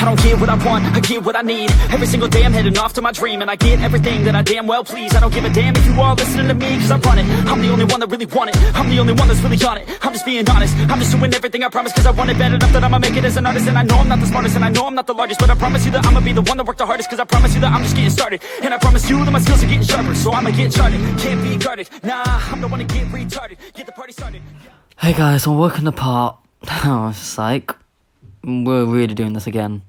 I don't get what I want, I get what I need. Every single day I'm heading off to my dream, and I get everything that I damn well please. I don't give a damn if you all listening to me, cause I run it. I'm the only one that really want it, I'm the only one that's really on it. I'm just being honest, I'm just doing everything I promise, cause I want it bad enough that I'ma make it as an artist. And I know I'm not the smartest, and I know I'm not the largest, but I promise you that I'ma be the one that worked the hardest. Cause I promise you that I'm just getting started, and I promise you that my skills are getting sharper. So I'ma get charted, can't be guarded. Nah, I'm the one to get retarded, get the party started. Hey guys, I'm working the part. It's like, we're really doing this again.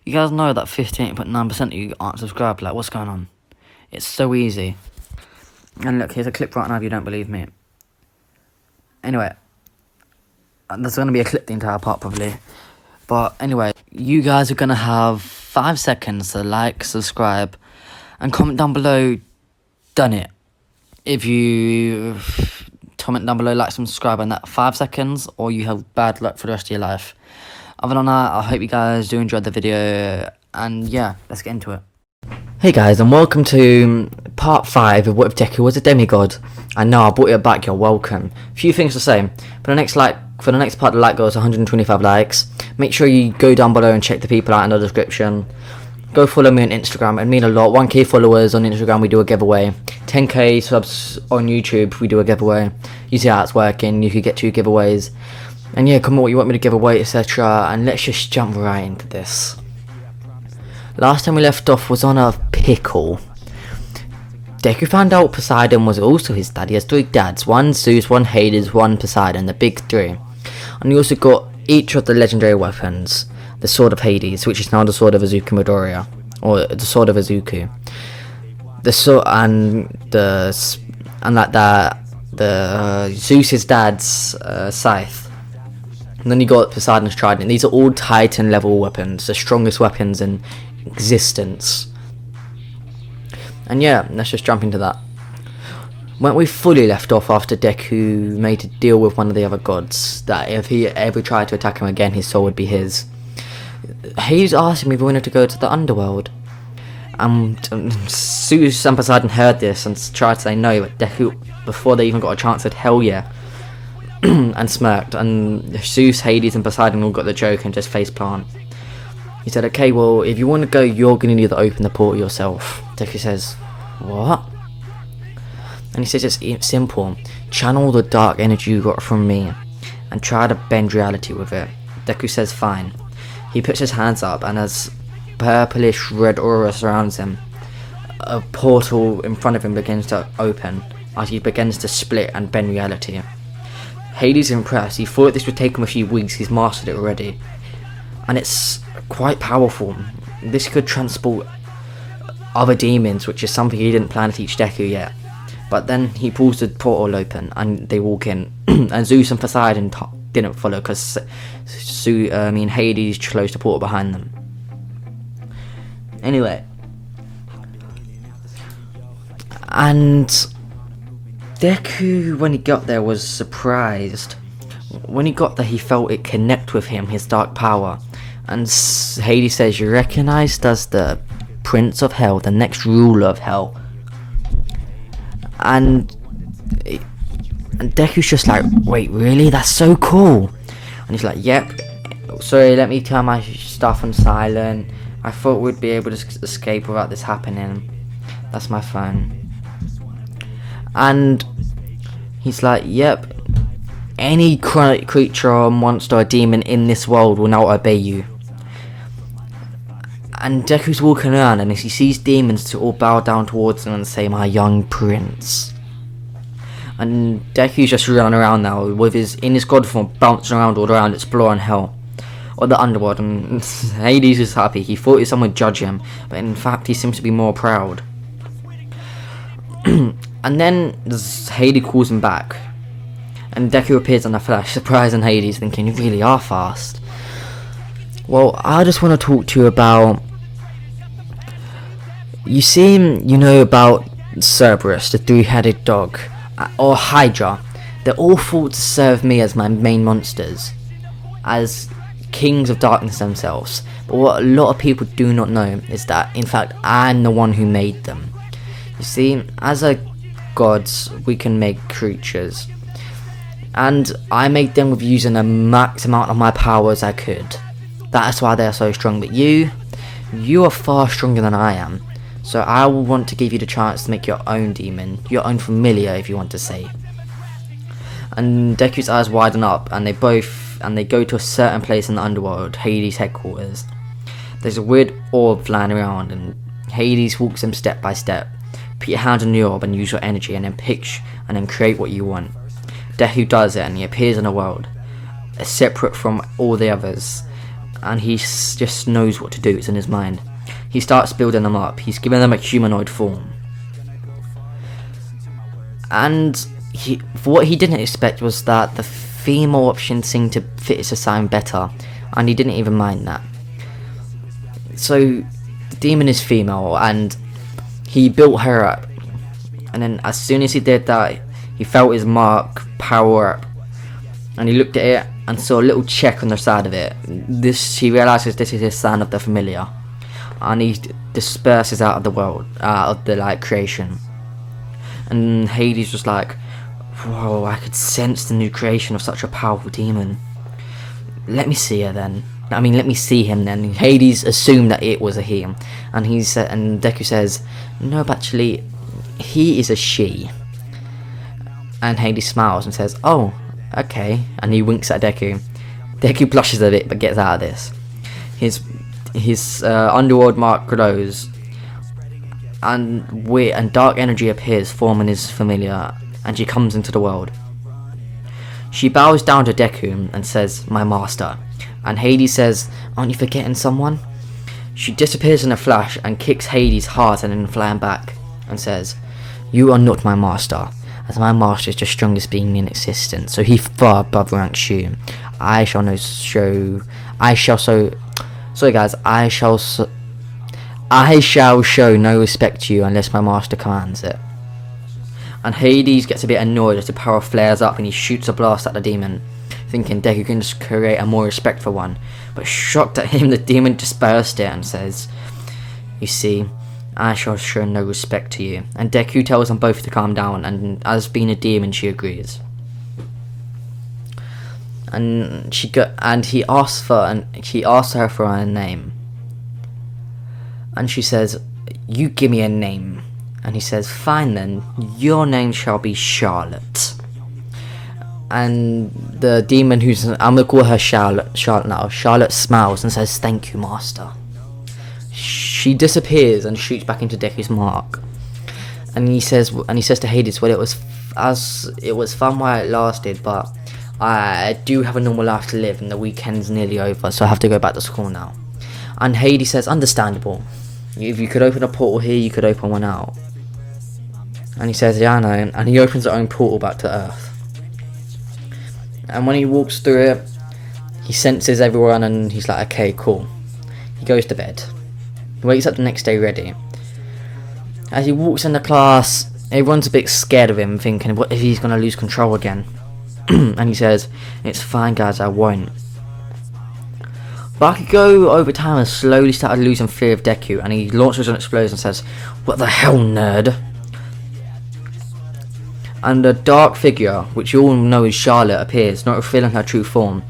You guys know that 58.9% of you aren't subscribed. Like, what's going on? It's so easy. And look, here's a clip right now if you don't believe me. Anyway, there's going to be a clip the entire part probably. But anyway, you guys are going to have 5 seconds to like, subscribe, and comment down below, done it. If you comment down below, like, subscribe in that 5 seconds, or you have bad luck for the rest of your life. Other than that, I hope you guys do enjoy the video, and yeah, let's get into it. Hey guys, and welcome to part 5 of What If Deku Was a Demigod. And now I brought it back, you're welcome. Few things to say. For the next part, the like goes to 125 likes. Make sure you go down below and check the people out in the description. Go follow me on Instagram, it'd mean a lot. 1k followers on Instagram, we do a giveaway. 10k subs on YouTube, we do a giveaway. You see how it's working, you could get 2 giveaways. And yeah, comment what you want me to give away, etc. And let's just jump right into this. Last time we left off was on a pickle. Deku found out Poseidon was also his dad. He has 3 dads, 1 Zeus, 1 Hades, 1 Poseidon, the big 3. And he also got each of the legendary weapons. The Sword of Hades, which is now the Sword of Izuku Midoriya, or the Sword of Izuku. The sword the Zeus's dad's scythe. And then you got Poseidon's trident. These are all Titan level weapons, the strongest weapons in existence. And yeah, let's just jump into that. When we fully left off after Deku made a deal with one of the other gods, that if he ever tried to attack him again, his soul would be his. Hades asked him if he wanted to go to the underworld. And Zeus and Poseidon heard this and tried to say no, but Deku, before they even got a chance, said hell yeah. And smirked, and Zeus, Hades and Poseidon all got the joke and just face plant. He said, okay, well, if you want to go, you're going to need to open the portal yourself. Deku says, what? And he says it's simple. Channel the dark energy you got from me and try to bend reality with it. Deku says fine. He puts his hands up, and as purplish red aura surrounds him, a portal in front of him begins to open as he begins to split and bend reality. Hades is impressed. He thought this would take him a few weeks. He's mastered it already, and it's quite powerful. This could transport other demons, which is something he didn't plan to teach Deku yet. But then he pulls the portal open and they walk in. And Zeus and Poseidon didn't follow because Hades closed the portal behind them. Anyway, and Deku, when he got there, was surprised. When he got there, he felt it connect with him, his dark power. And Hades says, you recognized as the Prince of Hell, the next ruler of Hell. And Deku's just like, wait, really? That's so cool. And he's like, yep. Sorry, let me turn my stuff on silent. I thought we'd be able to escape without this happening. That's my phone. And he's like, yep. Any creature or monster or demon in this world will now obey you. And Deku's walking around, and as he sees demons to all bow down towards him and say, my young prince. And Deku's just running around now with in his god form, bouncing around all around, exploring hell or the underworld. And Hades is happy. He thought someone would judge him, but in fact he seems to be more proud. And then Hades calls him back, and Deku appears on the flash, surprising Hades, thinking, you really are fast. Well, I just want to talk to you about, you know about Cerberus, the 3-headed dog, or Hydra. They're all thought to serve me as my main monsters, as kings of darkness themselves. But what a lot of people do not know is that, in fact, I'm the one who made them. You see, as a gods, we can make creatures, and I made them with using the max amount of my powers I could. That's why they're so strong. But you are far stronger than I am. So I will want to give you the chance to make your own demon, your own familiar, if you want to say. And Deku's eyes widen up, and they go to a certain place in the underworld, Hades' headquarters. There's a weird orb flying around, and Hades walks them step by step. Put your hand on the orb and use your energy, and then create what you want. Deku does it, and he appears in a world, separate from all the others, and he just knows what to do. It's in his mind. He starts building them up. He's giving them a humanoid form, and what he didn't expect was that the female option seemed to fit his design better, and he didn't even mind that. So the demon is female, and he built her up, and then as soon as he did that, he felt his mark power up, and he looked at it and saw a little check on the side of it. He realizes this is his sign of the familiar, and he disperses out of the world, out of the creation. And Hades was like, whoa, I could sense the new creation of such a powerful demon. Let me see her then. Let me see him then. Hades assumed that it was a he, and and Deku says, no, but actually, he is a she. And Hades smiles and says, oh, okay, and he winks at Deku. Deku blushes a bit, but gets out of this. His underworld mark glows, and dark energy appears, forming his familiar, and she comes into the world. She bows down to Deku and says, my master. And Hades says, aren't you forgetting someone? She disappears in a flash and kicks Hades hard and then flying back and says, you are not my master, as my master is the strongest being in existence, so he far above ranks you. I shall show no respect to you unless my master commands it. And Hades gets a bit annoyed as the power flares up, and he shoots a blast at the demon, thinking Deku can just create a more respectful one. But shocked at him, the demon dispersed it and says, you see, I shall show no respect to you. And Deku tells them both to calm down, and as being a demon, she agrees. And he asks her for her name, and she says, you give me a name. And he says, fine then, your name shall be Charlotte. And the demon I'm gonna call her Charlotte now. Charlotte smiles and says, thank you, master. She disappears and shoots back into Deku's mark. And he says to Hades, well, it was fun while it lasted, but I do have a normal life to live, and the weekend's nearly over, so I have to go back to school now. And Hades says, understandable. If you could open a portal here, you could open one out. And he says, yeah, I know. And he opens his own portal back to Earth. And when he walks through it, he senses everyone, and he's like, okay, cool. He goes to bed. He wakes up the next day ready. As he walks into class, everyone's a bit scared of him, thinking, what if he's going to lose control again? And he says, it's fine, guys, I won't. Bakugo, over time, has slowly started losing fear of Deku, and he launches an explosion and says, what the hell, nerd? And a dark figure, which you all know is Charlotte, appears, not revealing her true form,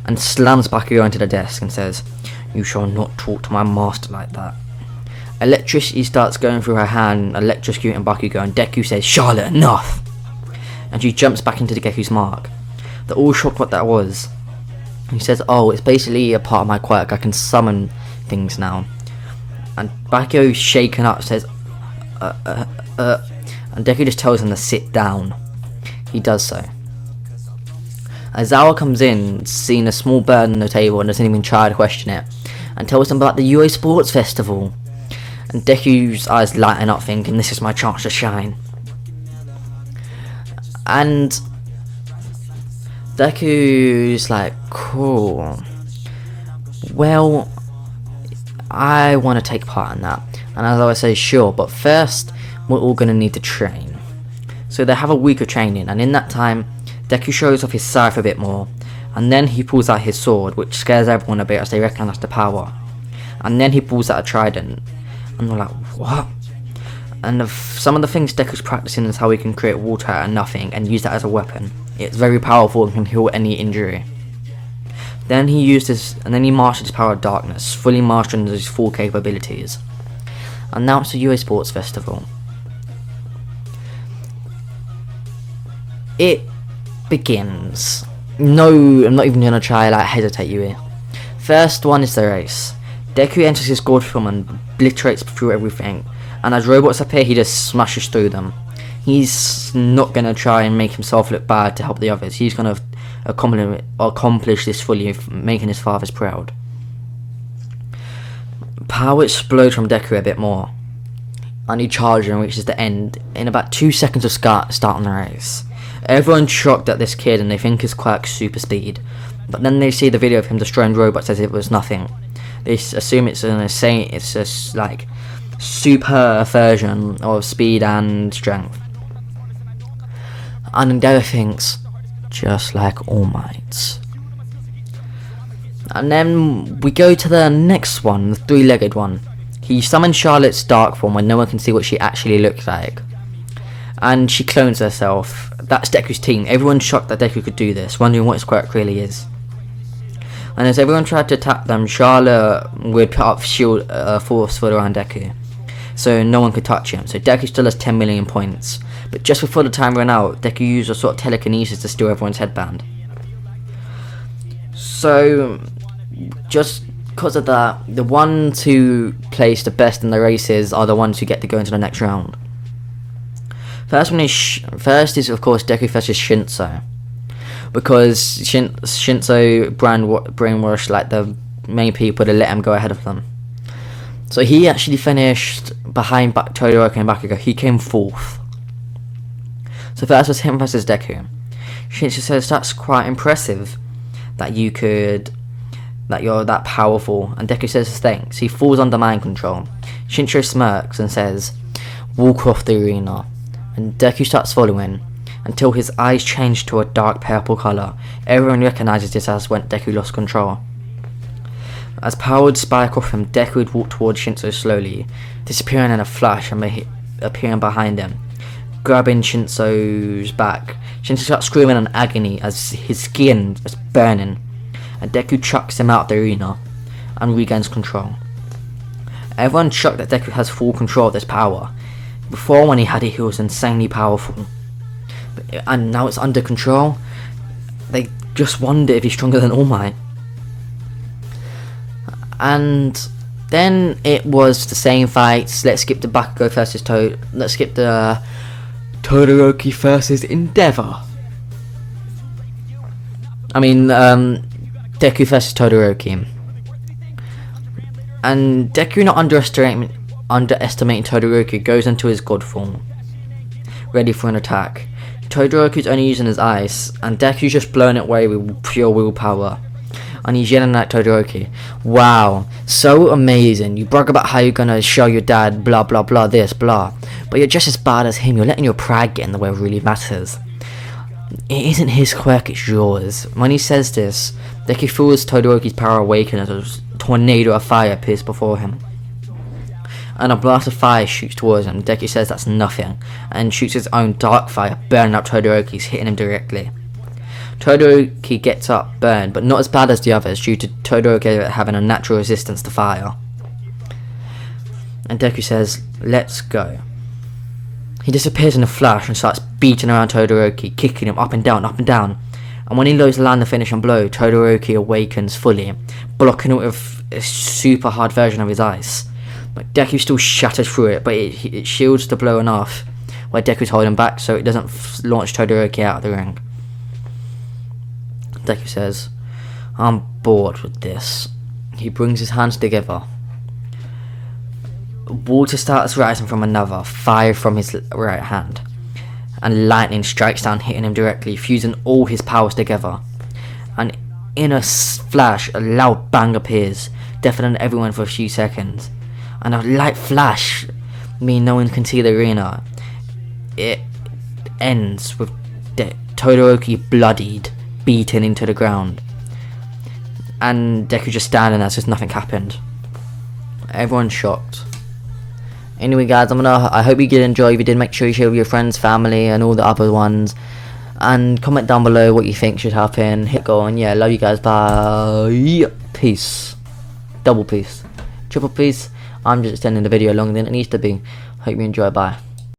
and slams Bakugo into the desk and says, you shall not talk to my master like that. Electricity starts going through her hand, electrocuting Bakugo, and Deku says, Charlotte, enough! And she jumps back into the Deku's mark. They're all shocked what that was. He says, oh, it's basically a part of my quirk, I can summon things now. And Bakugo, shaken up, says, and Deku just tells him to sit down. He does so. Aizawa comes in, seeing a small bird on the table, and doesn't even try to question it, and tells him about the UA Sports Festival. And Deku's eyes lighten up, thinking, this is my chance to shine. And Deku's like, cool. Well, I want to take part in that. And Aizawa says, sure, but first, we're all going to need to train. So they have a week of training, and in that time, Deku shows off his scythe a bit more, and then he pulls out his sword, which scares everyone a bit as they recognise the power. And then he pulls out a trident, and they're like, what? And some of the things Deku's practicing is how he can create water out of nothing and use that as a weapon. It's very powerful and can heal any injury. Then he used his, and then he mastered his power of darkness, fully mastering his full capabilities. And now it's the UA Sports Festival. It begins. No, I'm not even gonna try hesitate you here. First one is the race. Deku enters his gold form and obliterates through everything, and as robots appear he just smashes through them. He's not gonna try and make himself look bad to help the others. He's gonna accomplish this fully, making his fathers proud. Power explodes from Deku a bit more, and he charges and reaches the end in about 2 seconds of starting the race. Everyone's shocked at this kid and they think his quirk's super speed, but then they see the video of him destroying robots as if it was nothing. They assume it's just like super version of speed and strength. And Endeavor thinks, just like All Might. And then we go to the next one, the three-legged one. He summons Charlotte's dark form when no one can see what she actually looks like, and she clones herself. That's Deku's team. Everyone's shocked that Deku could do this, wondering what his quirk really is. And as everyone tried to attack them, Charlotte would put up shield force field around Deku, so no one could touch him. So Deku still has 10 million points. But just before the time ran out, Deku used a sort of telekinesis to steal everyone's headband. So, just because of that, the ones who place the best in the races are the ones who get to go into the next round. First is of course Deku versus Shinso, because Shinso brainwashed like the main people to let him go ahead of them. So he actually finished behind Todoroki and Bakugo. He came 4th. So first was him versus Deku. Shinso says that's quite impressive that you're that powerful, and Deku says thanks. He falls under mind control. Shinso smirks and says, walk off the arena, and Deku starts following until his eyes change to a dark purple colour. Everyone recognises this as when Deku lost control. As power would spike off him, Deku would walk towards Shinso slowly, disappearing in a flash and appearing behind him, grabbing Shinso's back. Shinso starts screaming in agony as his skin is burning, and Deku chucks him out of the arena and regains control. Everyone's shocked that Deku has full control of this power. Before, when he had it, he was insanely powerful, and now it's under control. They just wonder if he's stronger than All Might. And then it was the same fights. Let's skip the Bakugo versus let's skip the Todoroki versus Endeavor. Deku versus Todoroki. And Deku, not underestimating Todoroki, goes into his god form, ready for an attack. Todoroki's only using his eyes, and Deku's just blowing it away with pure willpower. And he's yelling at Todoroki, wow, so amazing, you brag about how you're gonna show your dad blah blah blah this blah, but you're just as bad as him. You're letting your pride get in the way of what really matters. It isn't his quirk, it's yours. When he says this, Deku feels Todoroki's power awaken as a tornado of fire appears before him, and a blast of fire shoots towards him. Deku says that's nothing, and shoots his own dark fire, burning up Todoroki's, hitting him directly. Todoroki gets up, burned, but not as bad as the others, due to Todoroki having a natural resistance to fire. And Deku says, let's go. He disappears in a flash and starts beating around Todoroki, kicking him up and down, and when he loads to land the finishing blow, Todoroki awakens fully, blocking it with a super hard version of his ice. But Deku still shatters through it, but it shields the blow enough where Deku's holding back so it doesn't launch Todoroki out of the ring. Deku says, I'm bored with this. He brings his hands together. Water starts rising from another, fire from his right hand, and lightning strikes down, hitting him directly, fusing all his powers together. And in a flash, a loud bang appears, deafening everyone for a few seconds. And a light flash, meaning no one can see the arena. It ends with Todoroki bloodied, beaten into the ground, and Deku just standing there as if nothing happened. Everyone's shocked. Anyway guys, I hope you did enjoy. If you did, make sure you share with your friends, family and all the other ones, And comment down below what you think should happen. Hit go, and yeah, love you guys. Bye. Peace. Double peace. Triple peace. I'm just extending the video longer than it needs to be. Hope you enjoy. Bye.